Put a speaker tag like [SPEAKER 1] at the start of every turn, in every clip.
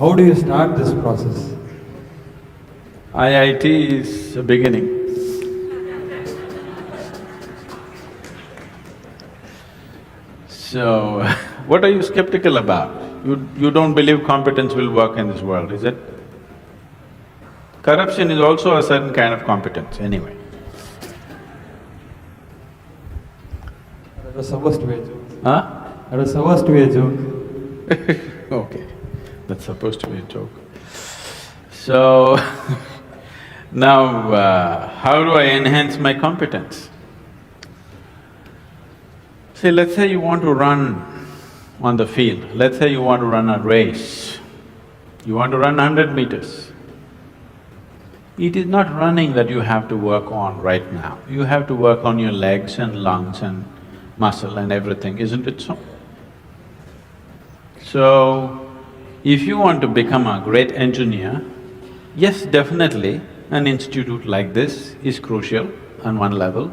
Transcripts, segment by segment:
[SPEAKER 1] how do you start this process?
[SPEAKER 2] IIT is a beginning. So, what are you skeptical about? You don't believe competence will work in this world, is it? Corruption is also a certain kind of competence anyway.
[SPEAKER 1] That was supposed to be a joke.
[SPEAKER 2] Huh?
[SPEAKER 1] That was supposed to be a joke.
[SPEAKER 2] Okay, that's supposed to be a joke. So, now how do I enhance my competence? See, let's say you want to run on the field, let's say you want to run a race, you want to run 100 meters. It is not running that you have to work on right now, you have to work on your legs and lungs and muscle and everything, isn't it so? So, if you want to become a great engineer, yes, definitely an institute like this is crucial on one level.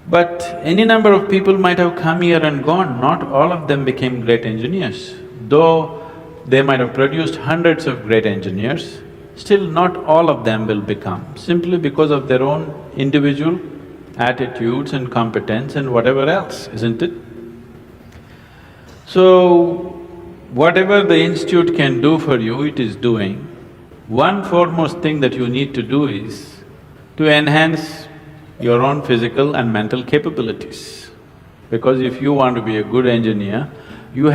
[SPEAKER 2] But any number of people might have come here and gone, not all of them became great engineers. Though they might have produced hundreds of great engineers, still not all of them will become, simply because of their own individual attitudes and competence and whatever else, isn't it? So, whatever the institute can do for you, it is doing. One foremost thing that you need to do is to enhance your own physical and mental capabilities. Because if you want to be a good engineer, you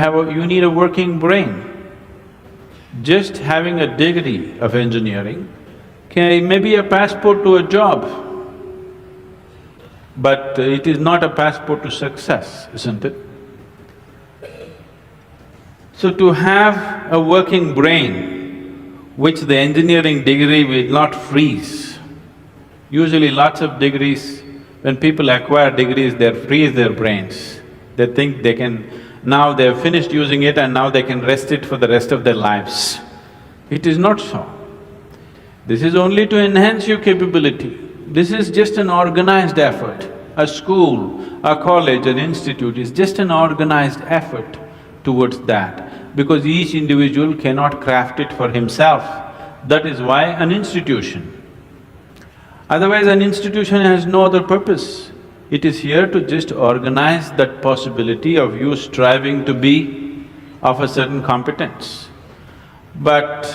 [SPEAKER 2] need a working brain. Just having a degree of engineering may be a passport to a job, but it is not a passport to success, isn't it? So to have a working brain, which the engineering degree will not freeze. Usually lots of degrees, when people acquire degrees, they freeze their brains. They think they can… now they've finished using it and now they can rest it for the rest of their lives. It is not so. This is only to enhance your capability. This is just an organized effort. A school, a college, an institute is just an organized effort towards that, because each individual cannot craft it for himself. That is why an institution. Otherwise, an institution has no other purpose. It is here to just organize that possibility of you striving to be of a certain competence. But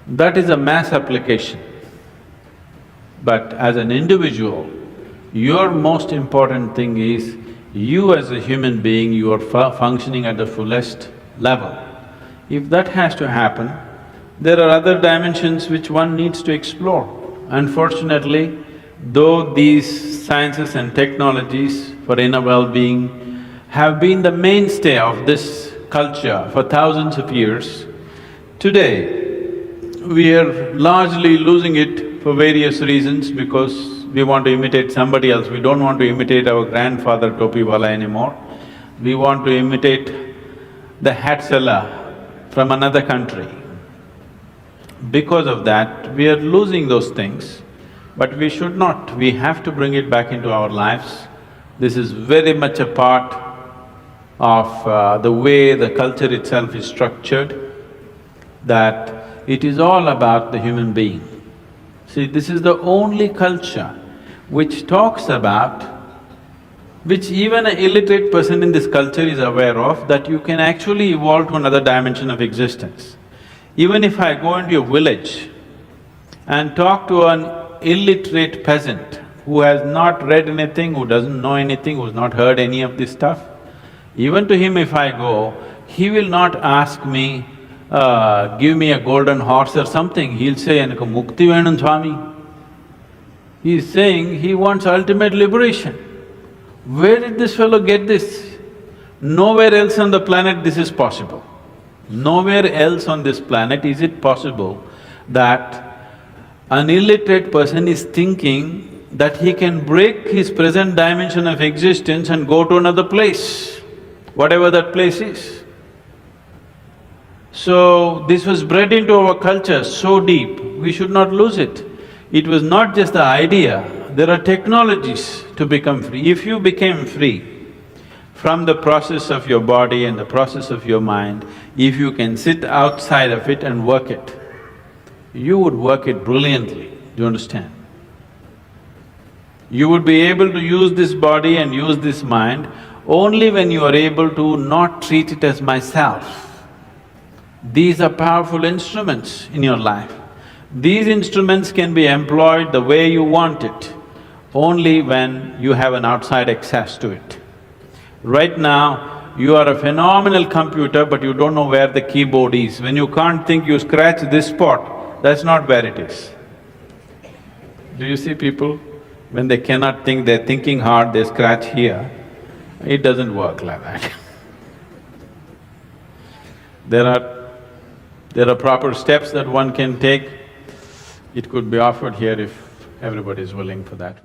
[SPEAKER 2] that is a mass application. But as an individual, your most important thing is you as a human being, you are functioning at the fullest level. If that has to happen, there are other dimensions which one needs to explore. Unfortunately, though these sciences and technologies for inner well-being have been the mainstay of this culture for thousands of years, today we are largely losing it for various reasons, because we want to imitate somebody else. We don't want to imitate our grandfather Topiwala anymore. We want to imitate the hat seller from another country. Because of that, we are losing those things, but we should not. We have to bring it back into our lives. This is very much a part of the way the culture itself is structured, that it is all about the human being. See, this is the only culture which talks about, which even an illiterate person in this culture is aware of, that you can actually evolve to another dimension of existence. Even if I go into a village and talk to an illiterate peasant who has not read anything, who doesn't know anything, who's not heard any of this stuff, even to him if I go, he will not ask me, give me a golden horse or something, he'll say, "Enakku mukti venum Swami." He's saying he wants ultimate liberation. Where did this fellow get this? Nowhere else on the planet this is possible. Nowhere else on this planet is it possible that an illiterate person is thinking that he can break his present dimension of existence and go to another place, whatever that place is. So, this was bred into our culture so deep, we should not lose it. It was not just the idea, there are technologies to become free. If you became free from the process of your body and the process of your mind, If you can sit outside of it and work it, you would work it brilliantly, do you understand? You would be able to use this body and use this mind only when you are able to not treat it as myself. These are powerful instruments in your life. These instruments can be employed the way you want it, only when you have an outside access to it. Right now, you are a phenomenal computer, but you don't know where the keyboard is. When you can't think, you scratch this spot, that's not where it is. Do you see people? When they cannot think, they're thinking hard, they scratch here. It doesn't work like that. There are proper steps that one can take. It could be offered here if everybody is willing for that.